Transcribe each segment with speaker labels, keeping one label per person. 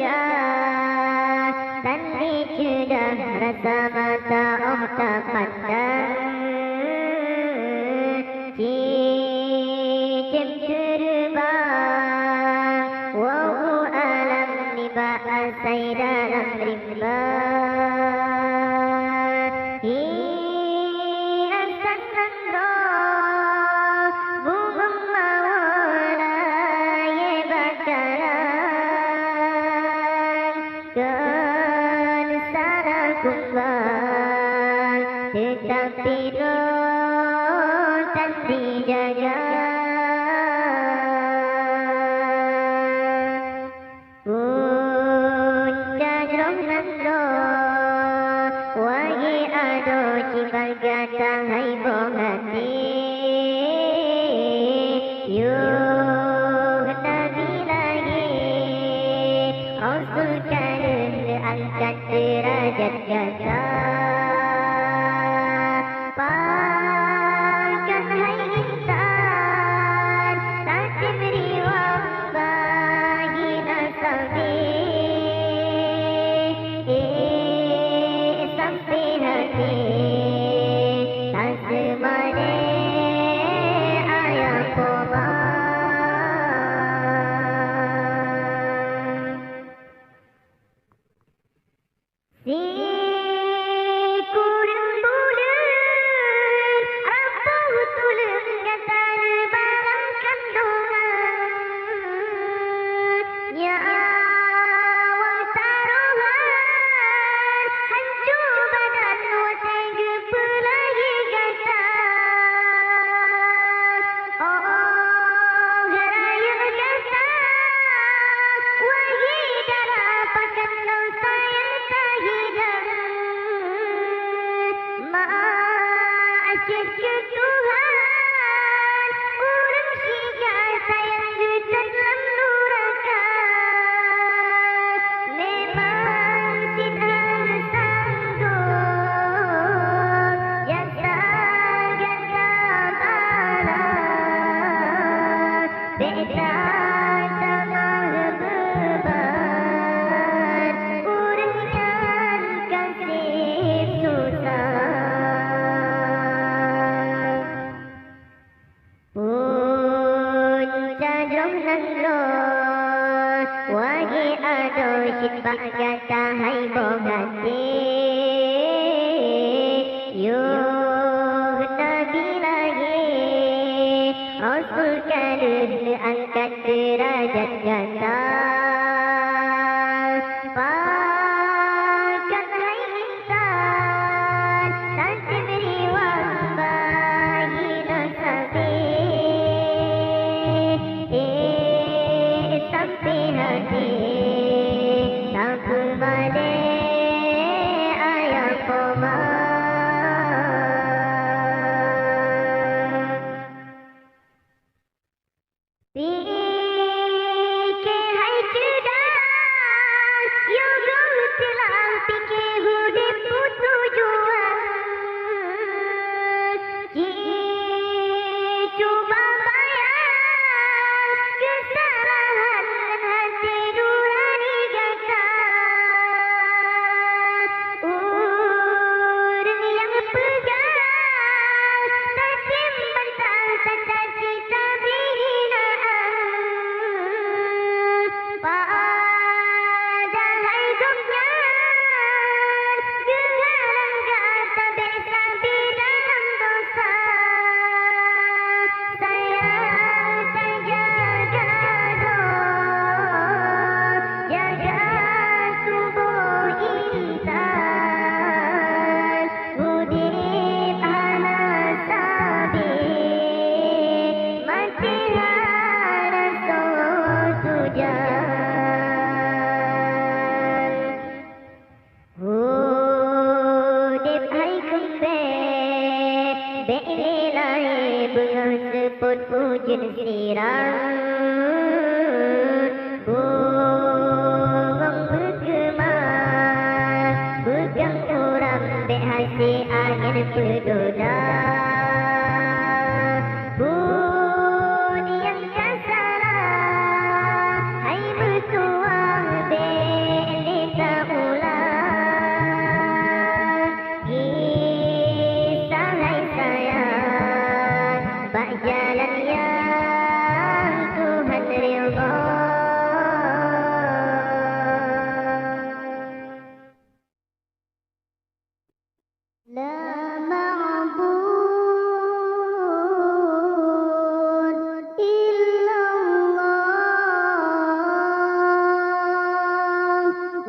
Speaker 1: hijab tandi sudah rasa mata oh tak pandang cicip terbang wow alam niba asai dalam rimba tetapi rotan dijaga puncak rohnan roh wagi ado cibagata hai bohati yuh nabi lagi ausul karun angkat derajat jasa Pakan hai insan tak diberi wang bagi nasabi sampai hati tak semane ayah koma wagi ado sitbak kata hai bogati yuh nabi lagi ausul karun angkat derajat jasa pakan hai insan tak diberi wang bagi nasabi sampai hati tak kemana ayah koma fikir hai cerdas yoga telah fikir hidup tujuan cuba bayang kesalahan hati nurani gata urang yang pegang tak simpan tak cita padahal gomnyan gengaran kata besa dalam dosa sayang terjaga doh jaga tubuh insan udip hana sabi mati hana tujan udip hai kempe be'ilai bengah seput pujen sirang bungong bergema begang orang behasi angin pedoda bun yang kasara hai bertuang be La ma'bud illallah,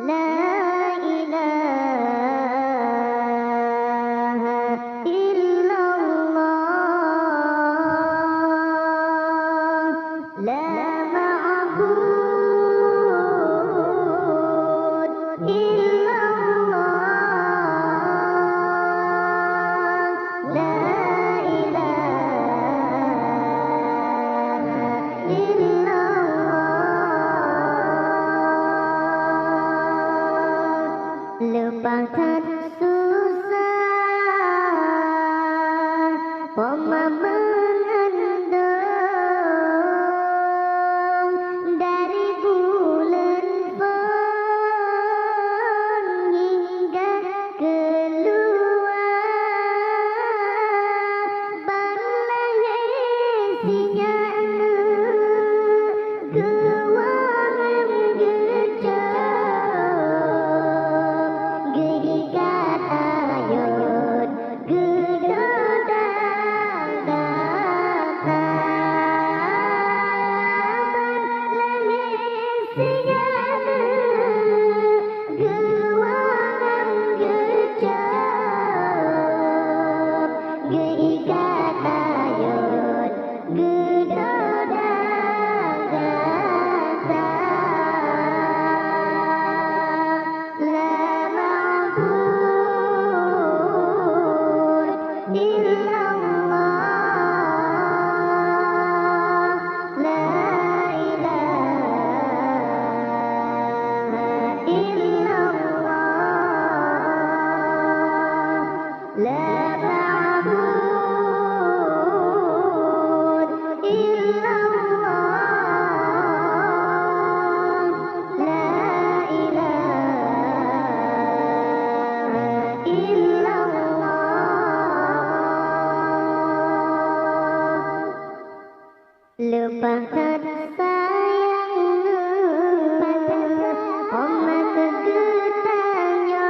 Speaker 1: la ilaha illallah, la ma'bud illallah, la ilaha illallah. Lupakan susah, Poma mengandung dari bulan pon hingga keluar balai singa gewangan gecap gigikat ayun gedodang balai singa gewangan gecap gigikat ayun gedodang la ma'bud illallah, la ilaha illallah, la ma'bud illallah, la ilaha illallah. Lupakan sayangmu Oma kegetanya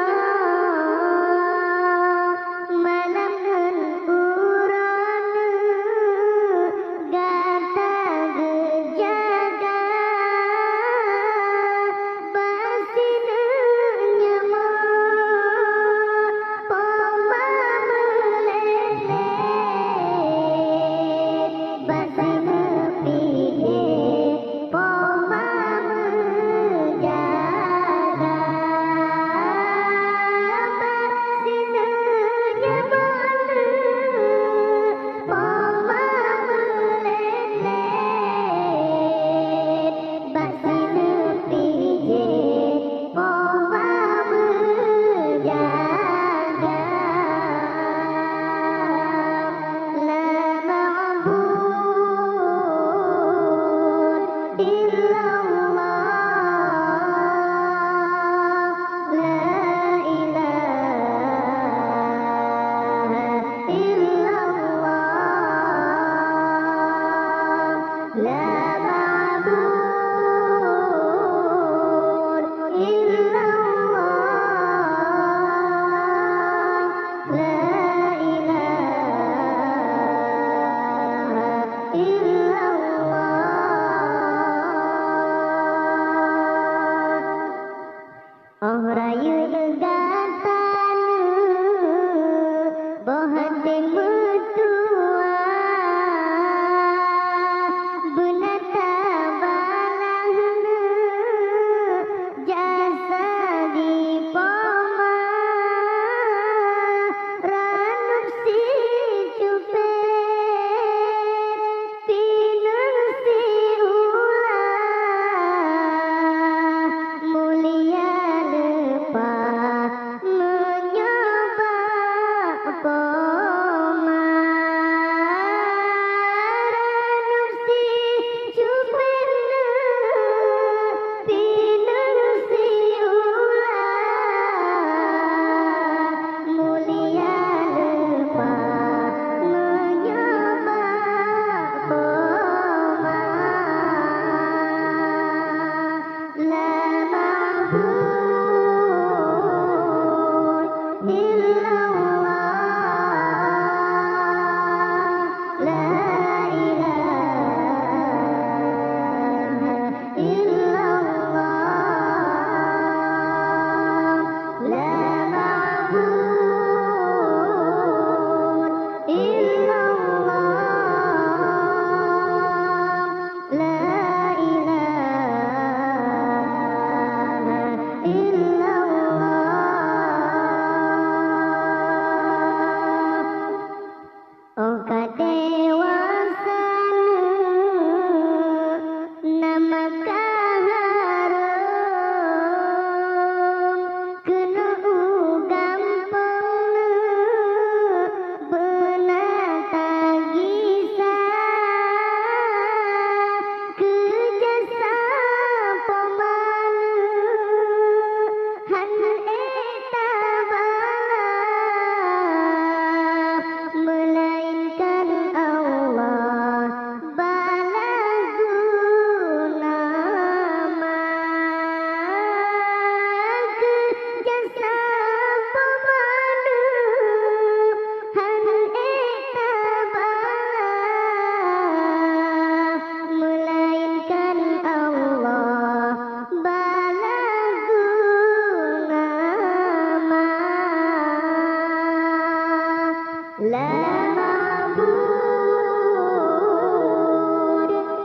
Speaker 1: la ma'bud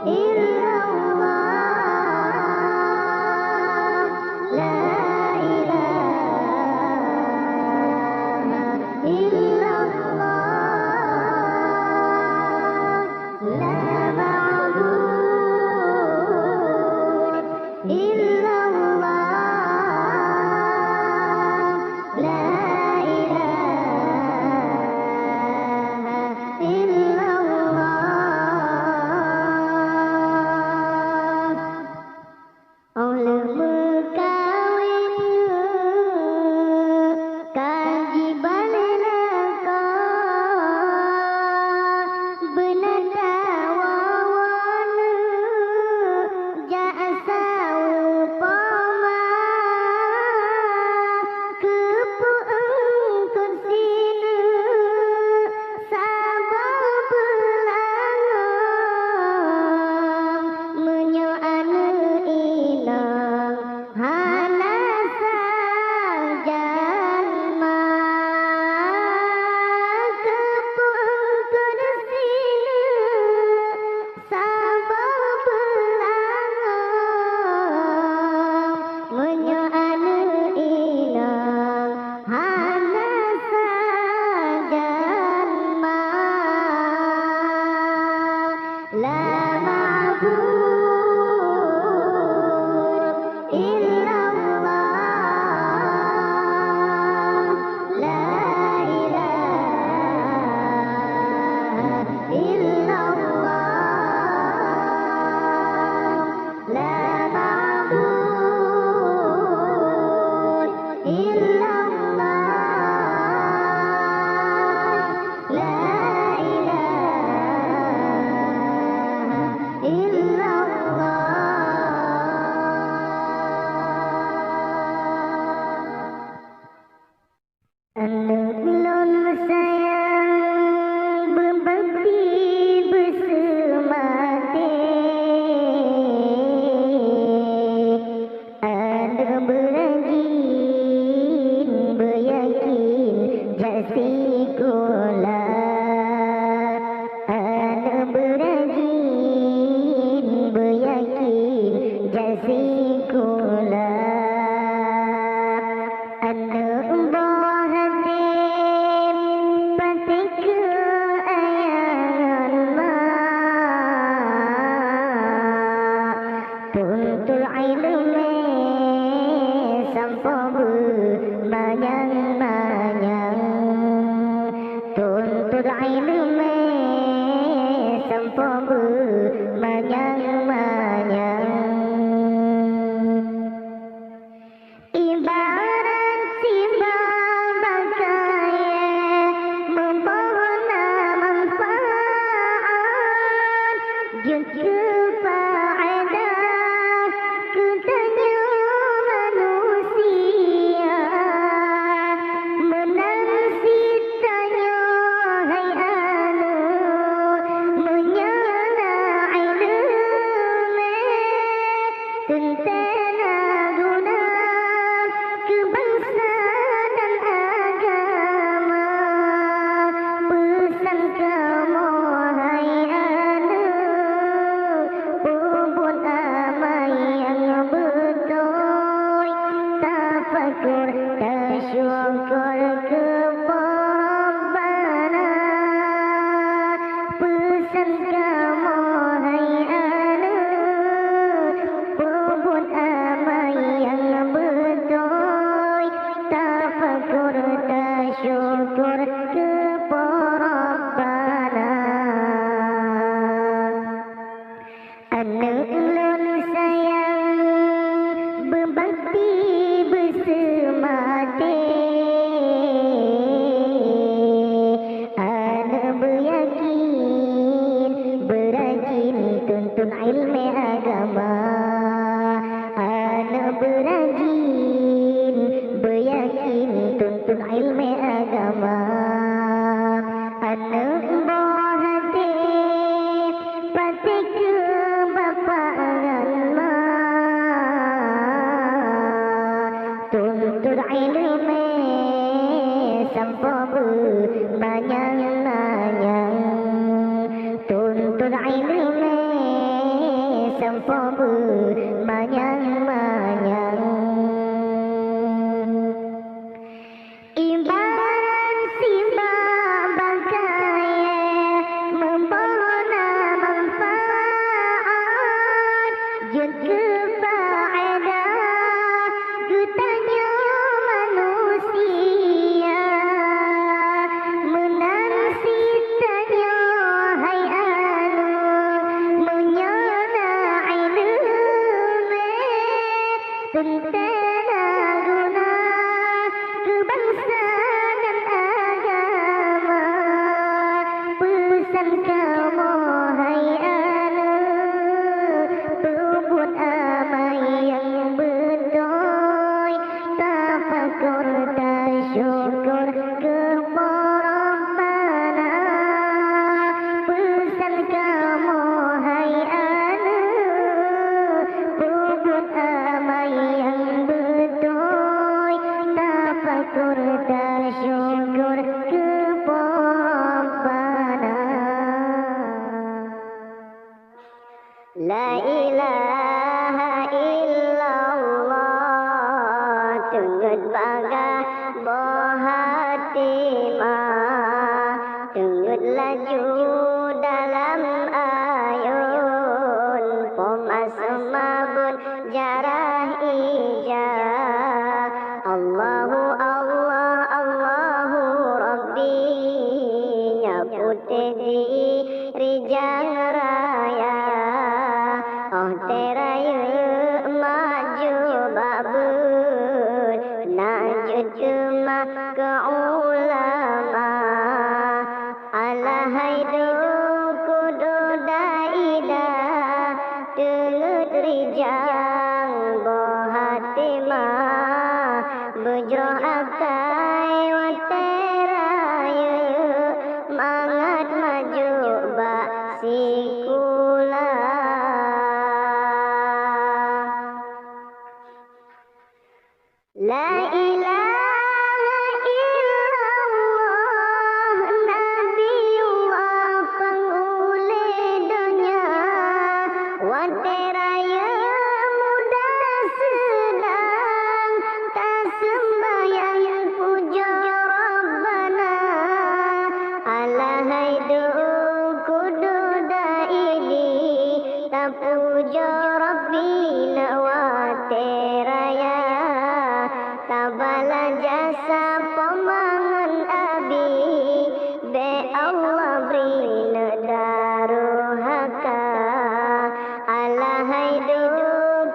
Speaker 1: illallah, la ilaha illallah, la ma'bud illallah, la ilaha illallah. Oleh mekawin kaji balaka benata wawana jasa upama kepuengkon sina sabab belangang menyoana inang hana sajanma kepuengkon sina sabab belangang menyoana inang hana sajanma la ma'bud illallah, la ilaha illallah, la ma'bud illallah, la ilaha illallah. Anak lon sayang berbakti bersemati, ada berajin beryakin jasikola, ada berajin beryakin jasikola, ada tuntul ilmu sampai manyang-manyang, tuntul ilmu sampai manyang-manyang. Ibarat timbang bangkaya membawa manfaat juga faedah katanya manusia menasitanya hai anu menyala ilmu sampo manyang-manyang. Ibarat simbah bangkai membawa manfaat jun kefaedah gutanya manusia menansitanya hai anu menyana ilmu tentera guna kebangsaan dan agama pesan kamu hai anu tubuh amai yang betul tafakur tasyukur kepada pesan kamu hai anu tubuh amai yang betul tafakur tasyukur kepada La ilaha illallah tenggut bagah bohati tenggut laju dalam ayun pomas mabun jarah ijah Allahu Allah Allahu Rabbi nyaputih diri raya oh terayu maju babun najud cuma ke ulama alahaidu kudu daida telut rijang bohatimah bujro akai wa terayu mangat maju bak sikula La ilaha illallah Nabiullah pengule dunia wanteraya muda sedang tak sembahyang puja Rabbana alahaidu kudu daidi tak puja Rabbina wateraya tabala jasa pemangan abi be Allah brina daruhaka alahaidu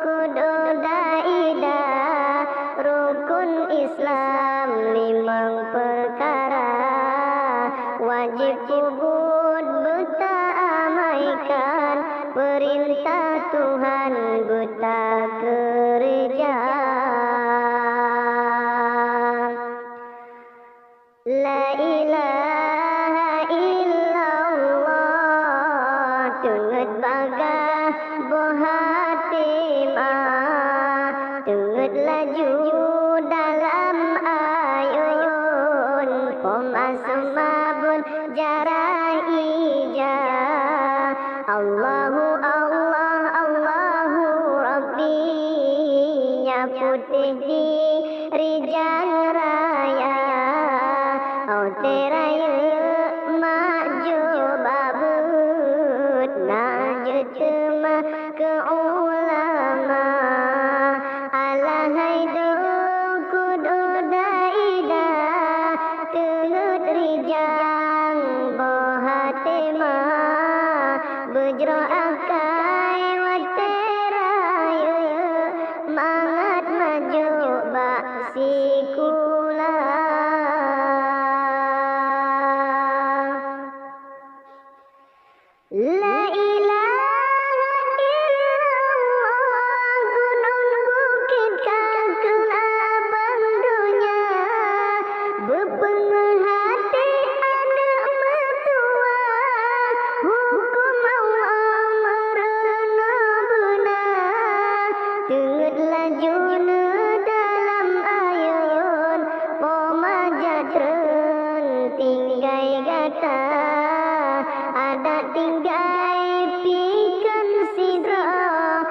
Speaker 1: kudu daida rukun Islam limang perkara wajib kubud buta amaikan perintah Tuhan buta kerja La ilaha illallah tenggut bagah bohatimah tenggut laju dalam ayun pomas mabun jarah ijah Allahu Allah Allahu Rabbi nyaputih diri raya oh terayu maju babut najud cuma ke ulama alahaidu kudu daida telut rijang bohatimah bujro akai wa terayu mangat maju bak sikula La ilaha illallah gunung bukit kagel abang dunia bepenghati anak mertua hukum Allah merana benar tenggut laju dalam ayun pomajatren tinggai gata ada tinggai pikan sidra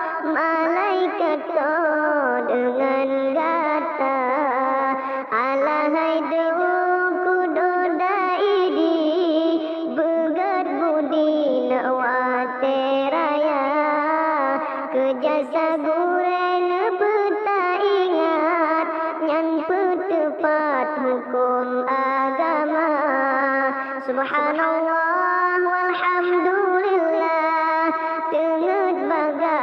Speaker 1: Subhanallah walhamdulillah teungeut baga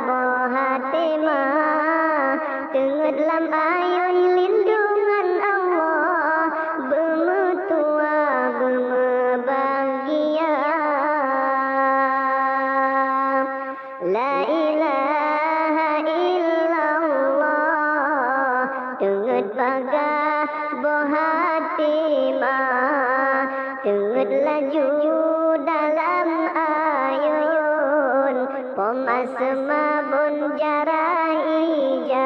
Speaker 1: bohate mah teungeut lam ayun lindungan Allah bemutua bemebahagia la ilaha illallah teungeut baga bohate mah teungeut laju dalam ayun pomasma bun jarah ijab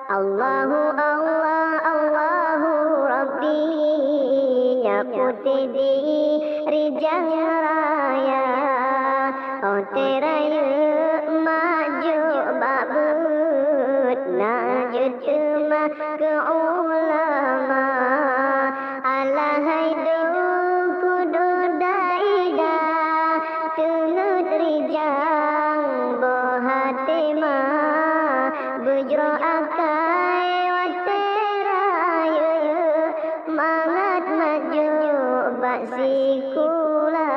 Speaker 1: Allahu Allah Allahu Rabbi ya putih rijang raya oh terayu maju babut najud cuma ke ulama alahai kudu daida teungeut rijang bohate mah bujro akai waterayu mangat maju baksi kula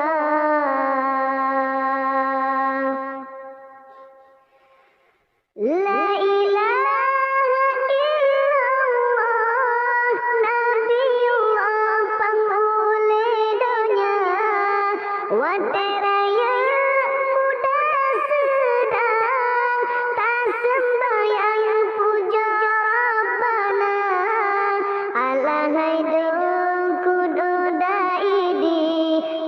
Speaker 1: la ilaha illallah nabiullah pangule donya wateraya muda sedang tak sembayang puja Rabbana alahai kudu daidi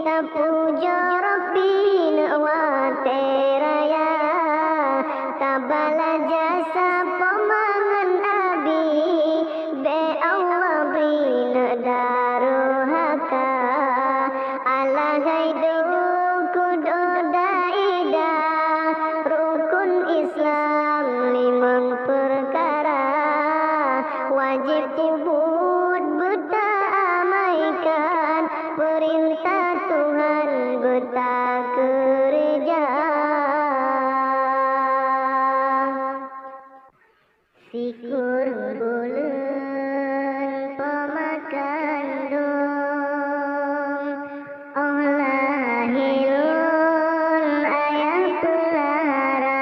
Speaker 1: tak puja Rabbina wateraya tabala jasa pemangan abi be Allah bina daruhaka alahai kudu daida rukun Islam limang perkara wajib ubud buta amaikan perintah Tuhan buta kerja sikur buleun pemakandung olahilun aya pelara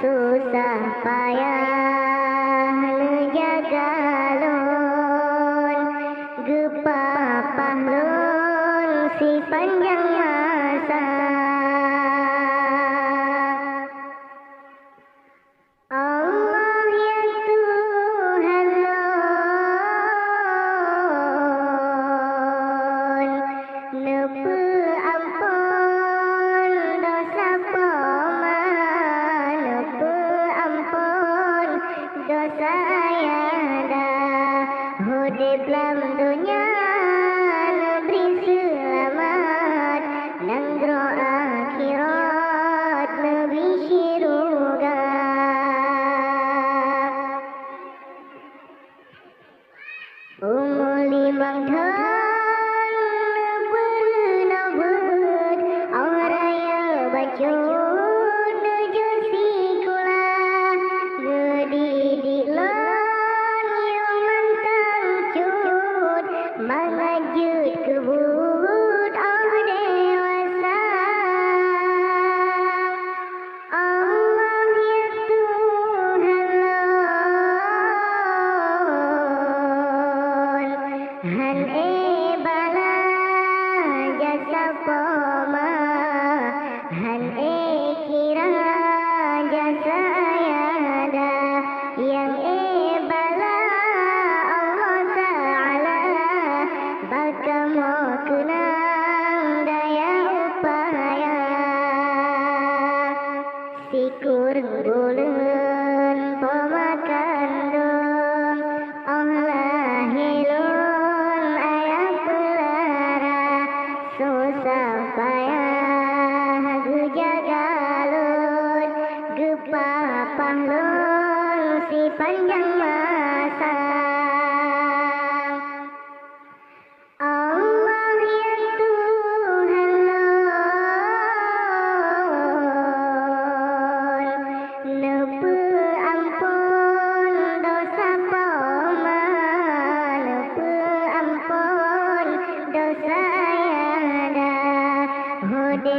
Speaker 1: susah payah nujagalun gepapahlun si panjang masa Allah ya Tuhan nepu ampun dosa poma nepu ampun dosa ayada hudib lam dunya neberi selamat nanggro akhirat nebi syurga umur limang tahun bernabut oraya bacun nuju sikula gedi dilan yang mantang cut mengajut kebut dewasa Allah ya Tuhan han bala jasa poma han kira jasa ayada yang bala Allah Ta'ala baka mau kenang daya upaya sikur buleun pemakandung olahilun aya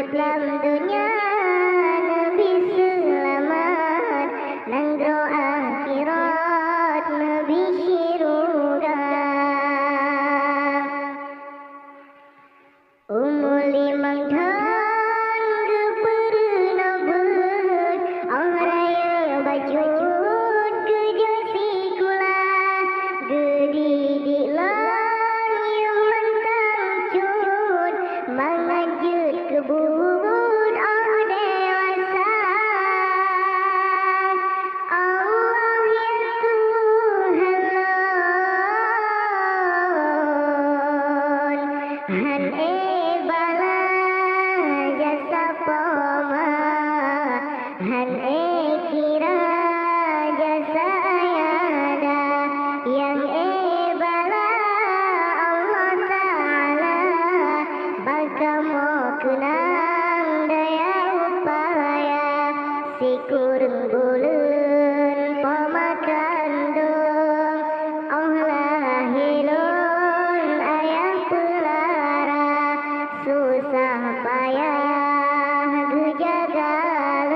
Speaker 1: Islam dunia Nabi selamat, nanggro akhirat Nabi syurga. Umur 5 tahun gepernah ber Ahraya bajut geja sikulah gedidik lang yang mentang cut mengajut ke bubur dewasa. Allah ya Tuhan Han bala jasa poma Han kira jasa ayada yang bala Allah Ta'ala baka mau kenang daya upaya si kurang bulan pemakan dong Allah hilun ayah pelara susah payah gejagalun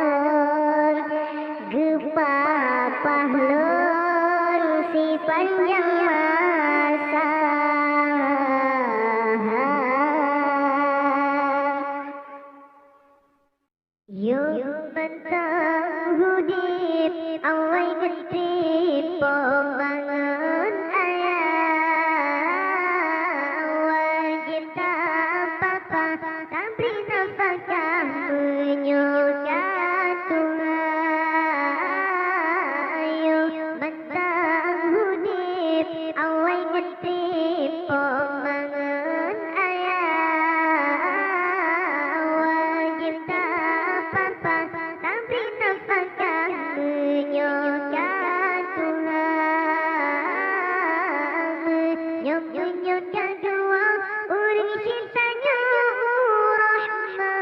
Speaker 1: gepapah lun si panjang masa. Yuk bentang hudip awai getip pembangun ayah wajib tak apa-apa tapi nafkah menyukai Tuhan. Yuk bentang hudip awai getip pembangun ayah wajib tak apa-apa tapi nafkah menyukai Tuhan. Menyukai dua orang cintanya rahmatullah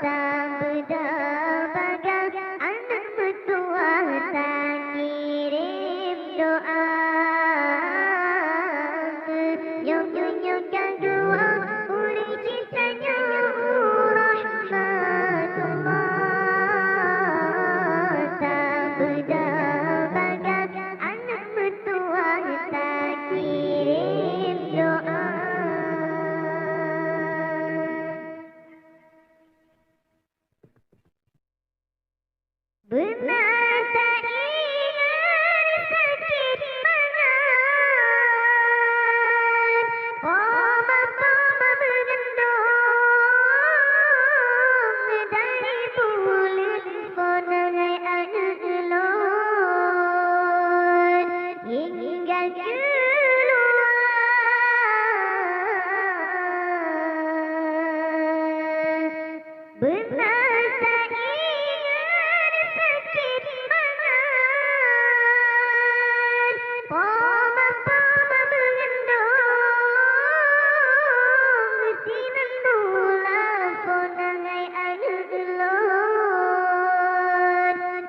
Speaker 1: tak berdabagan anak mertua tak kirim doa. Menyukai dua orang cintanya rahmatullah tak berdabagan anak mertua tak kirim doa. Benar tak ingat sakit mana poma-poma bergendong dari bulan ponangai anak elon hingga keluar. Benar tak ingat sakit mana poma-poma bergendong sinan bulan ponangai anak elon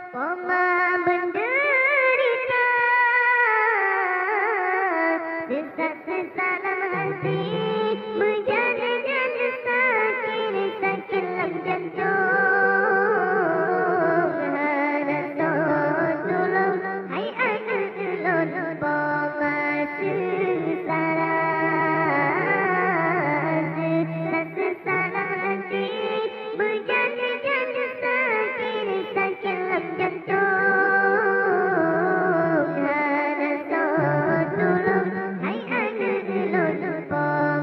Speaker 1: poma menderita sesak-sesak dalam hati menjadi-jadi sakit dalam jantung. Harap tolong hai anak elon poma sengsara sesak-sesak dalam hati menjadi-jadi sakit dalam jantung. Harap tolong hai anak elon poma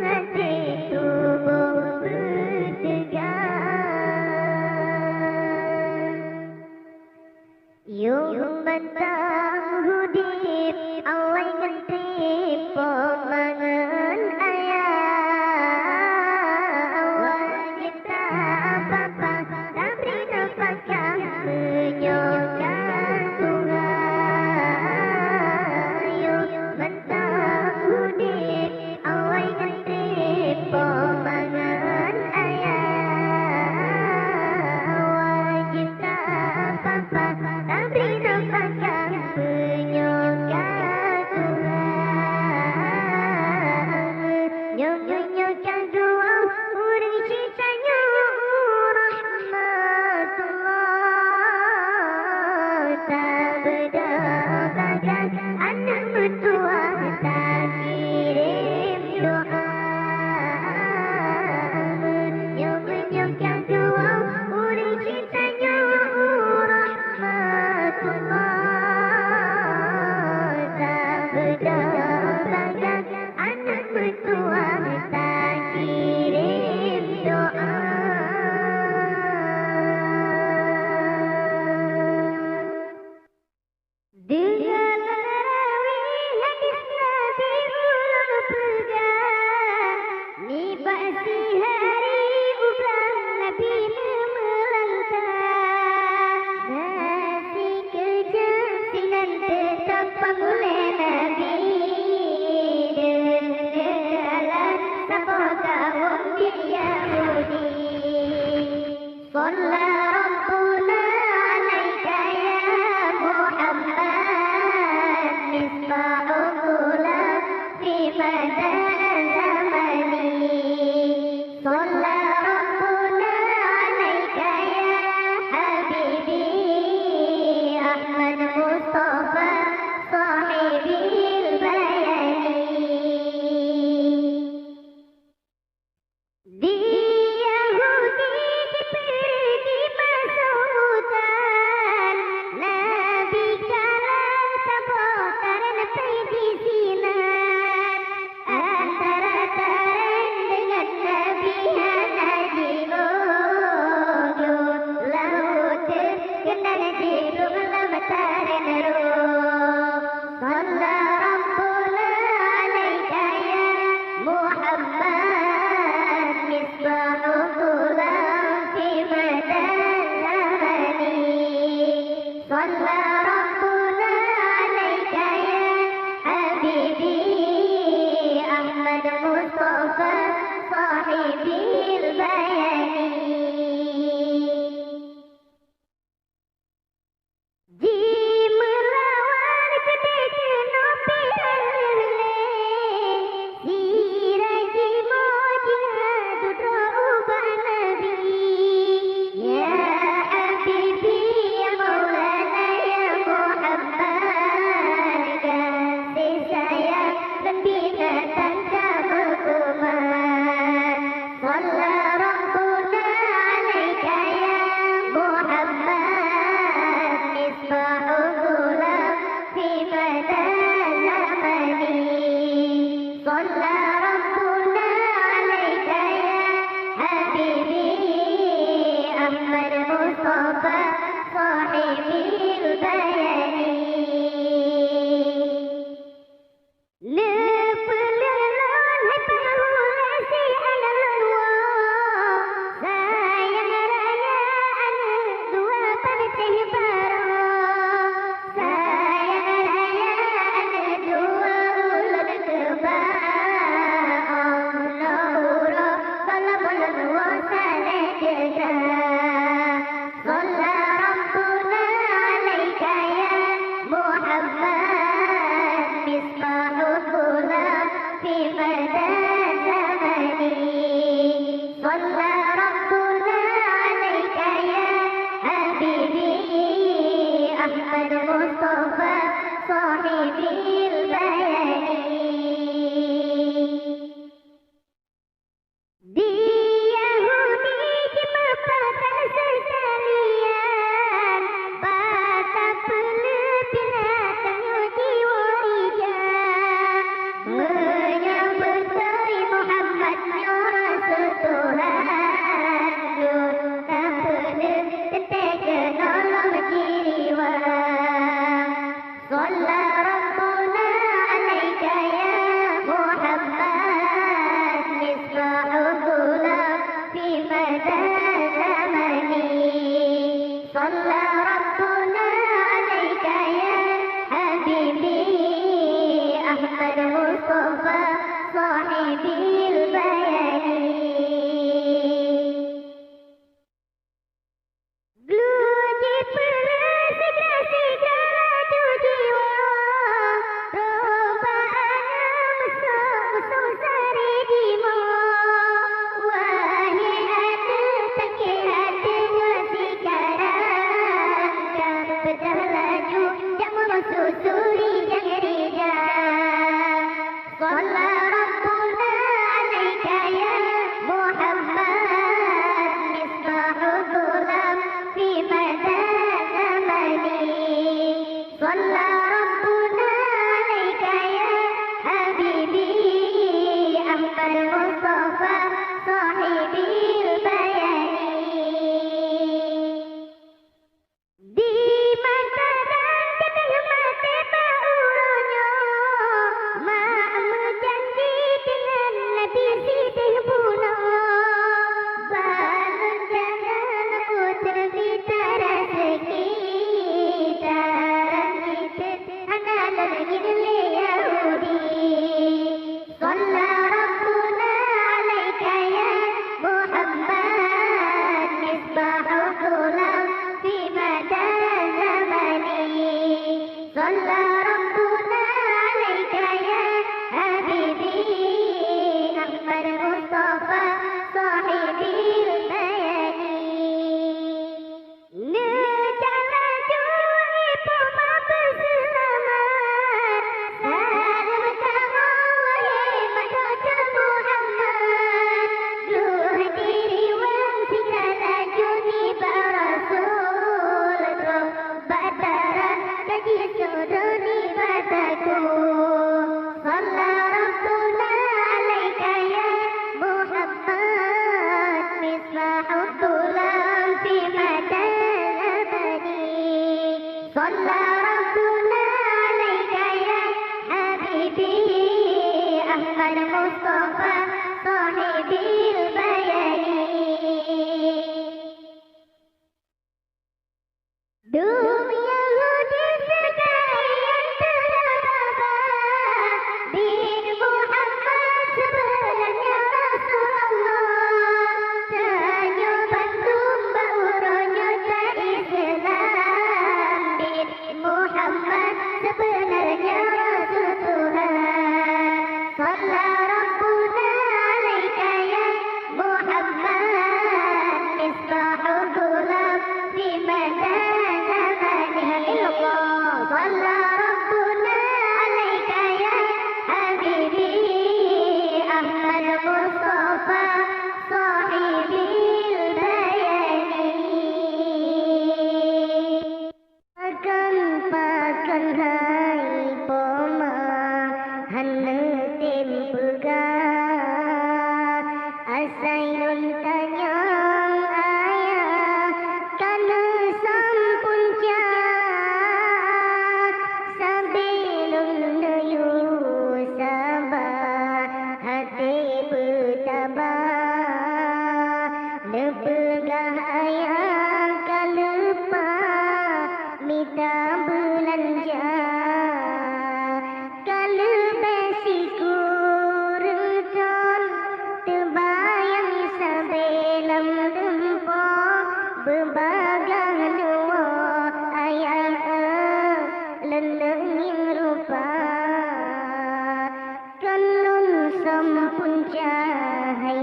Speaker 1: hati tubuh bertegar. Yung bantang hudip away ngentip pemangan ayah. Wajib tak apa-apa tapi nafkah menyokan Tuhan. Yung bantang hudip away ngentip pemangan ayah. Wajib tak apa-apa tapi nafkah menyokan Tuhan. Nyokan doa urang cintanya rahmatullah. Tak berdoakan anak mertua tak kirim doa. Nyokan doa urang cintanya rahmatullah. Tak berdoakan anak mertua tak kirim doa. Dengan menerawih hadis Nabi ulun pegang, ni pasti hari ulang Nabi melantang. Nasi kejasinan tetap pangulai Nabi, dengan sapaka wong Yahudi. Qala Rabbuna alaika ya Muhammad, misbahul hulam fi madan zamani. Qala Rabbuna alaika ya habibi Ahmad Mustafa sahibil bayani. Di Yahudi diberi masuk hutan, Nabi kalah sabotaran pergi sinar. Antara taran dengan Nabi Nabi Mojo, laut terkenal di rumah mataran roh. Qala Rabbuna alaika ya Muhammad, misbahul hulam fi madan zamani. Qala Rabbuna alaika ya habibi Ahmad Mustafa sahibil bayani. Ji melawan ketika nopi halile, siraji mojina dudra ubah Nabi. Ya Habibi ya Maulana ya Muhammad, kasih sayang dan binatang tak berkuman. tabah lepegah ayah kalepa minta belanja kale besiku reton terbayang sabelam dempo bebagang dua ayah leleng rupa kanun sampun cahai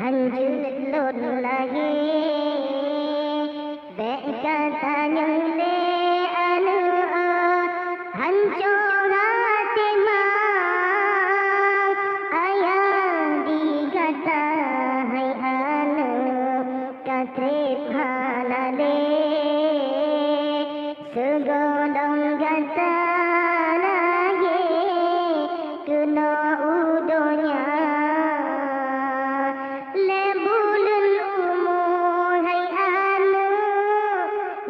Speaker 1: hanjut lon lagi bek katanya le hancur hati mak ayah digata hai katrip halale segodong gata lagi kena udonya lebulun umur hai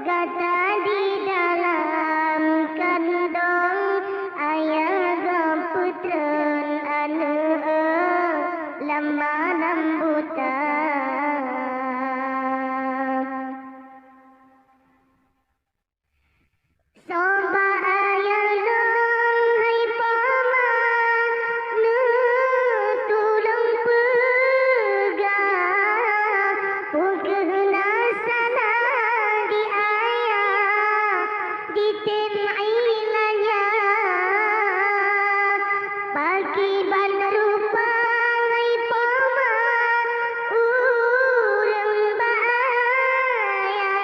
Speaker 1: gata di dalam kandung ayah gaputren lama lambutan soba ayah hai pama tulung pegang pukena sana di ayah di tim ilanya pagi ban rupa hai pama urang bahaya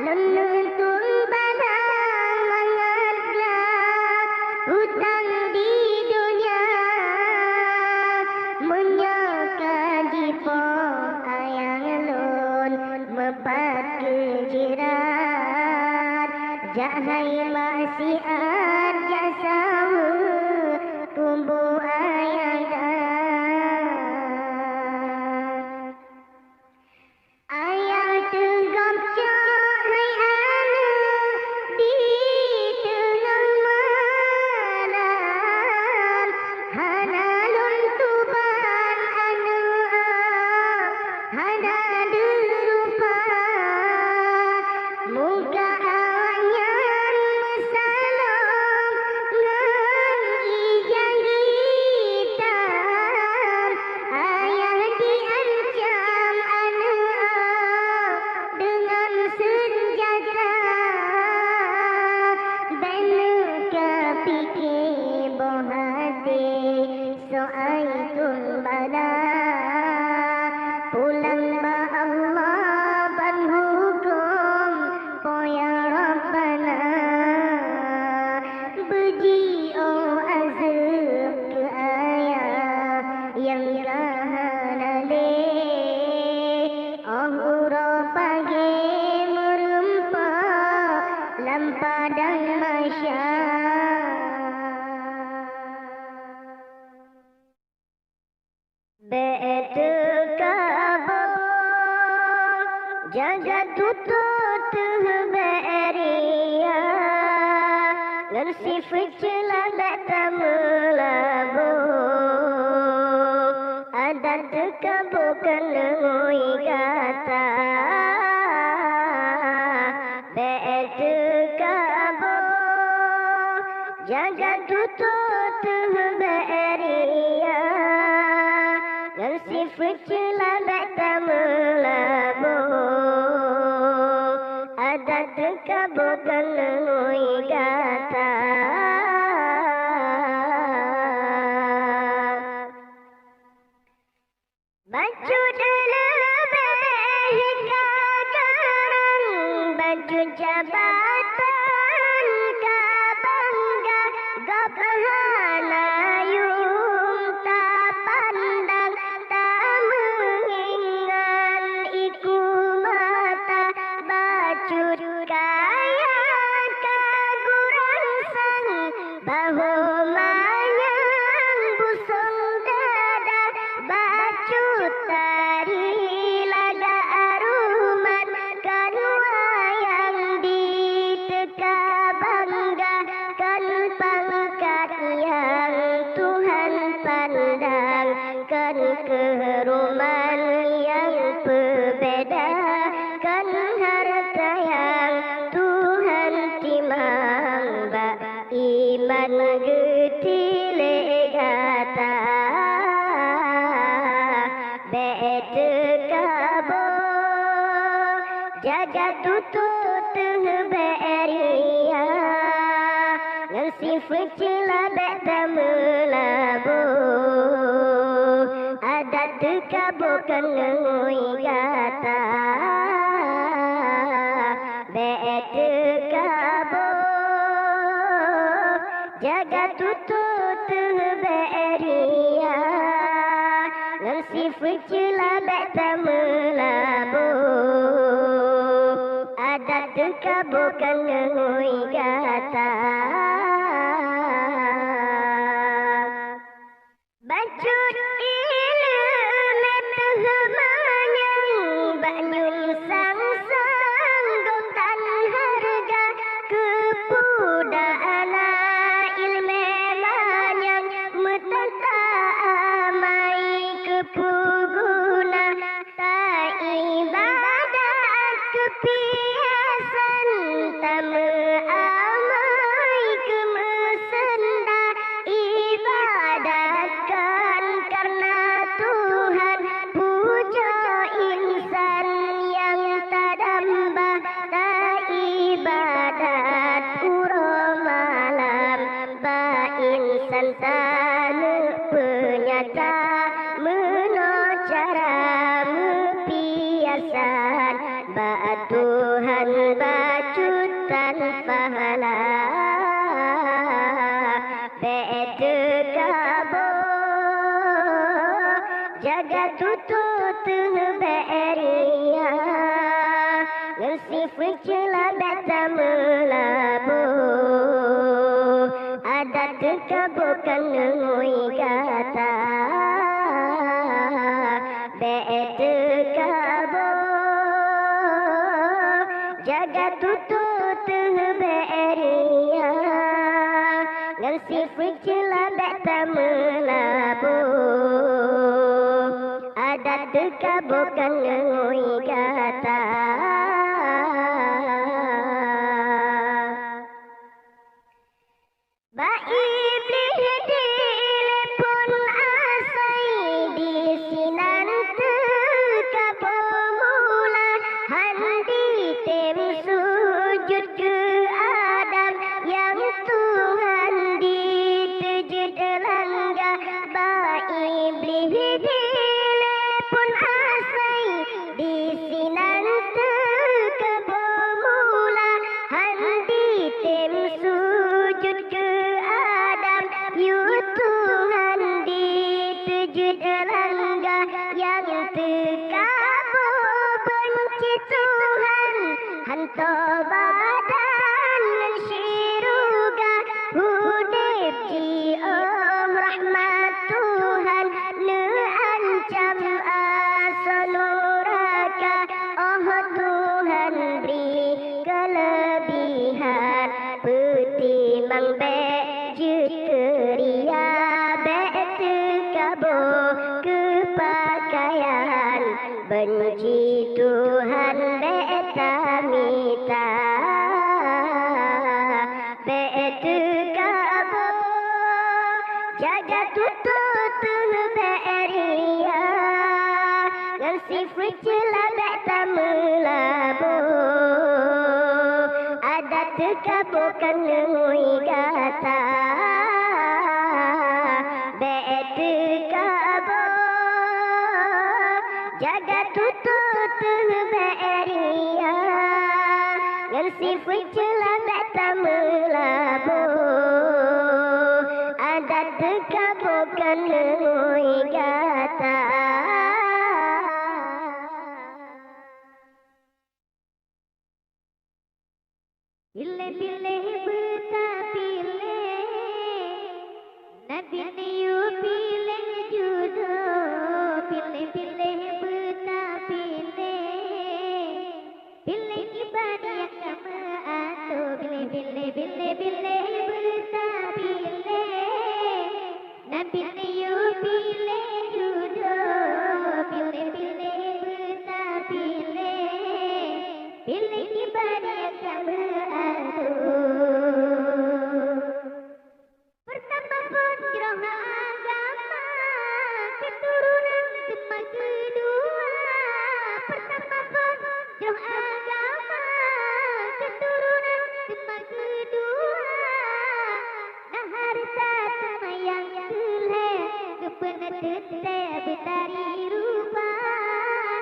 Speaker 1: lenentung banang mengadlah hutang di dunia menyakaji po ayang lon mepat kejiran jahai masih ada sama kumbu ayang ayah tegap cahai di tengah malam hanalun tuban hana derupa muka anyan salam ngan ijang hitam ayah diancam dengan senjata beneka pikir bohati soai tumbala pulang ba Allah ban hukum poya Rabbana beji oh azab ke ayah yang kahanale Ahura pagi merempak lampadang masya betu kabur jaga tutut beria dan sifat celah datang melabu ada tekabukan lengui kata betu kabur jaga tutut beria dan sifat celah datang melabu ada tekabukan lengui kata baju lebih kagarang baju jabatan kabangga gapahana yung tak pandang tak mengingat iku mata baju kaya kagurang sang bahu manyang busung dada baju tari laga aruman kanwa yang di kan keruman yang berbeda, kan harta yang Tuhan timang, bak iman getile gata bete kabo jaga tutut beria nasi fecila beta melabo adat kabo kenui kata bete kabo jaga tutut beria nasi fecila beta melabo adat kabo kenui kata bacut ilmu tehmanyang banyun sang-sang gotan harga kepudana ilmu manyang metata amai kepuguna ta ibadat kepiasan tamu amai kemesenda ibadatkan karena Tuhan puja insan yang tadambah tak ibadat uro malam ba insan tanu penyata meno cara mepiasan ba Tuhan bacutan pahala bete kabo jaga tutut beria nasi fecila beta melabo adat kabo kenui kata bete kabo jaga tutut beria nasi fecila beta melabo adat kabo kenui kata ba iblis dilepon asai di sinan kabo mula handi tem sujud ke Adam yang Tuhan ditujud langga ba iblis dilepon asai di sinan kabo mula handi tem sujud ke Adam yu Tuhan ditujud langga yang tekabo benci Tuhan hanto badan syiruga hudib ji rahmat Tuhan ne ancam asaluraka oh Tuhan beri kelebihan petimang beje keria bete kabo kepakaian benci Tuhan beta mita bete kabo jaga tutut beria nasi fecila beta melabo adat kabo kenui kata bete kabo jaga tutut beria nasi fecila beta melabo adat kabo kenui kata Pilih-pilih beta pilih Nabi niu pilih jodoh Pilih-pilih beta pilih Pilih ibadah yang kama atuh Pilih-pilih beta pilih Nabi niu pilih keturunan cuma kedua. Pertama pun jauh agama, keturunan cuma kedua. Nah harta cuma yang keleh, kebenar teteh betari rupa.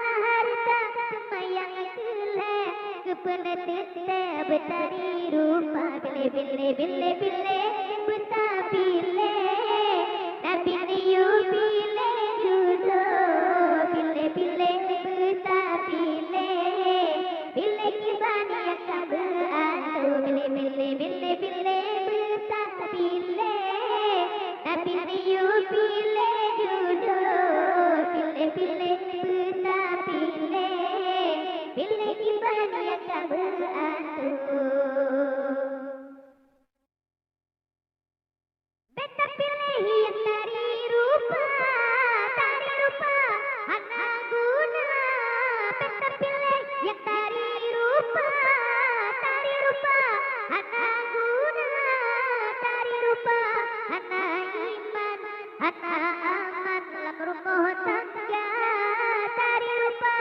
Speaker 1: Nah harta cuma yang keleh, kebenar teteh betari rupa. Bile bile bile bile betah bile, tapi niu bile jodoh. Bile bile betah bile, bile kibani yang tak beratu. Bile bile bile bile betah bile, tapi niu bile jodoh. Bile bile betah bile, bile kibani yang tak beratu. Beta pilih yang dari rupa, anak guna. Beta pilih yang dari rupa, anak guna. Dari rupa, anak iman, anak aman dalam rumah tangga. Dari rupa,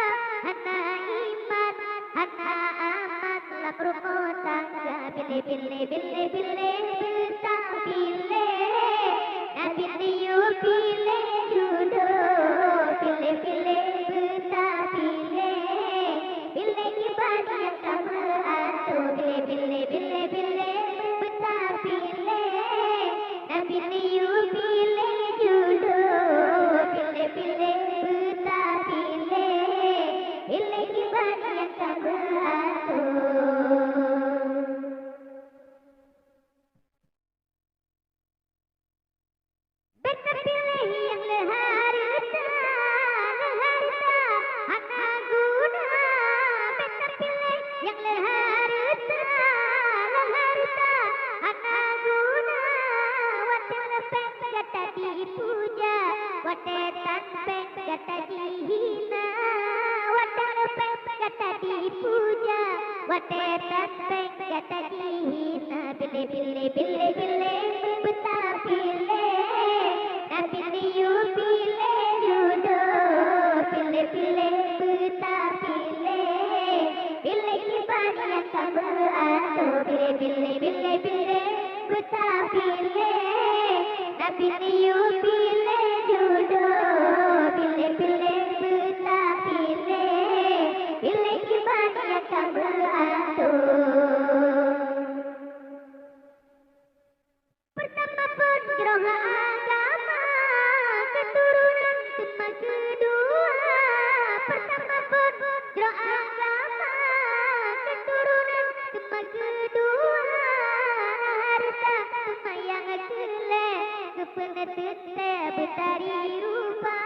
Speaker 1: anak iman, anak aman dalam rumah tangga. Bile bile bile bile beta bile, nabi niu bile jodoh. Bile bile beta bile, bile kibani yang tak beratu. Bile bile bile bile beta bile, nabi niu bile jodoh. Bile bile beta bile, bile kibani yang tak beratu. Beta pilih yang leharta, anak guna. Beta pilih yang leharta, anak guna. Wate lepeng kata dipuja, wate tanpeng kata dihina. Wate lepeng kata dipuja, wate tanpeng kata dihina. Bile bile bile bile beta bile, nabi niu bile jodoh. Bile bile beta bile, bile kibani yang tak beratu. Bile bile bile bile beta bile, nabi niu bile jodoh. Bile bile beta bile, bile kibani yang tak beratu. Pertama pun jauh agama, keturunan cuma kedua. Pertama pun jauh agama, keturunan cuma kedua. Harta cuma yang keleh, kebenar teteh betari rupa.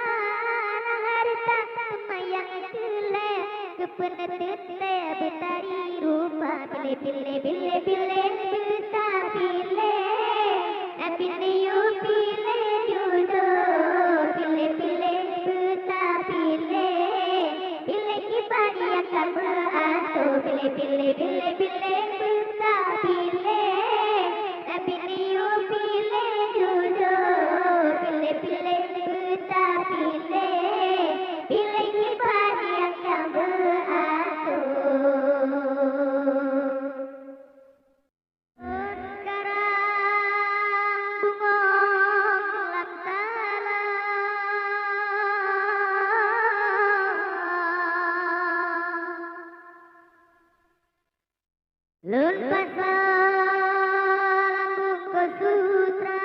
Speaker 1: Harta cuma yang keleh, kebenar teteh betari rupa. Bile bile bile bile beta bile, nabi niu bile jodoh. Bile bile beta bile, bile kibani yang tak beratu. Bile bile bile bile beta bile, nabi niu bile jodoh. Bile bile beta bile, bile kibani yang tak beratu. Sekarang bunga lantala, lun pasal buku sutra,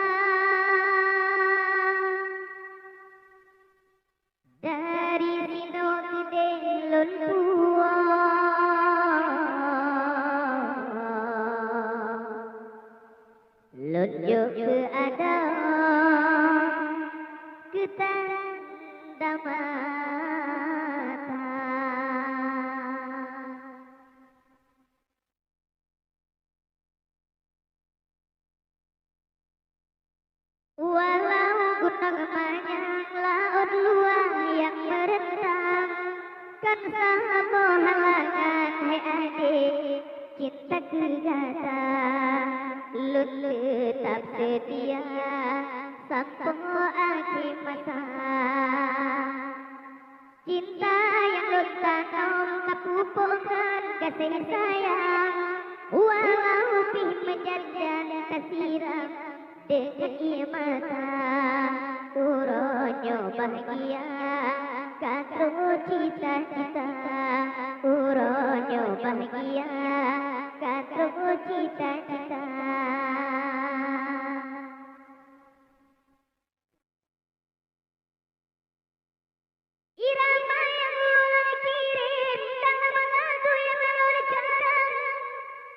Speaker 1: dari sino gede lun buah, lun yuk ada ketanda mata. Walau gunung manyang laut luang yang merentang, kan sama halangan hai adik cinta kegata. Lun tetap setia sampai akhir masa. Cinta yang bertanam kepupukkan kasih sayang, walau pih menjajan kasiram dengan ia mata. Uronyo bahagia katu cita-cita, uronyo bahagia katu cita-cita. Irama yang ulun kirim dalam lagu yang ulun karang,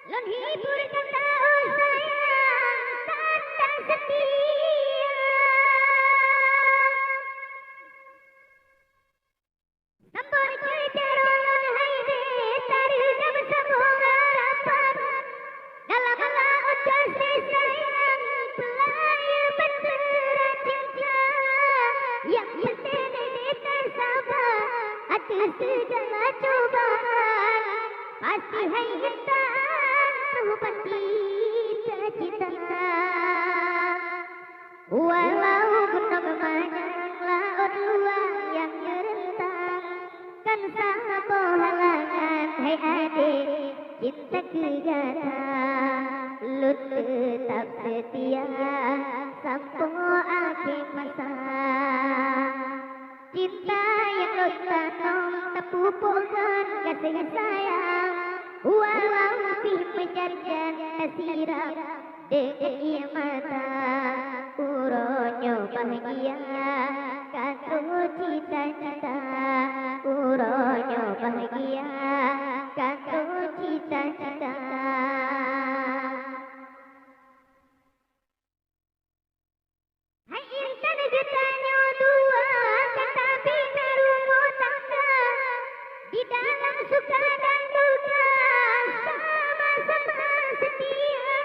Speaker 1: lon hibur kata sayang kata setia. Sampun kejar ulun haide taruh bersambung harapan, dalam laut kasih sayang pelaya bendera cinta. Yang penting sabar atas segala cobaan, pasti hai hentak tuhan cita-cita. Walau gunung panjang laut luas yang merentang, kan sama halangan hai adik cinta kegata. Lut tetap setia sampai akhir masa. Cinta yang lo tanam terpupukkan kasih sayang, walau pih menjajan siram dengan ia mata. Uronyo bahagia katu cita-cita, uronyo bahagia katu cita-cita. Hai insan getanya dua kata bina rumah tangga, di dalam suka dan duka sama-sama setia.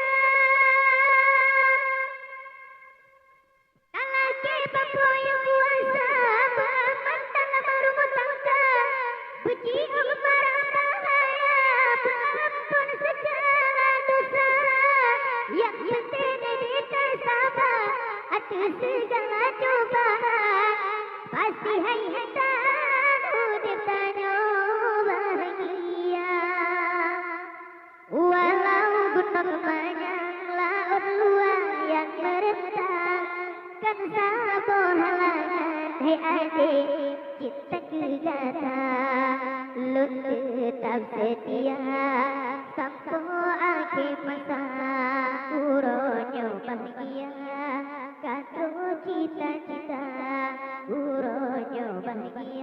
Speaker 1: Kalau kepo yang kuasa mantan rumah tangga, benci marah bahaya pengampun segala dosa. Yang penting kita sabar atas segala cobaan, pasti hai hendak hidup tanyo bahagia. Walau gunung panjang laut luas yang merentang, kan sama halangan hai adik cinta kegata. Lut tetap setia sampai akhir masa. Uronyo bahagia katu cita-cita, uronyo bahagia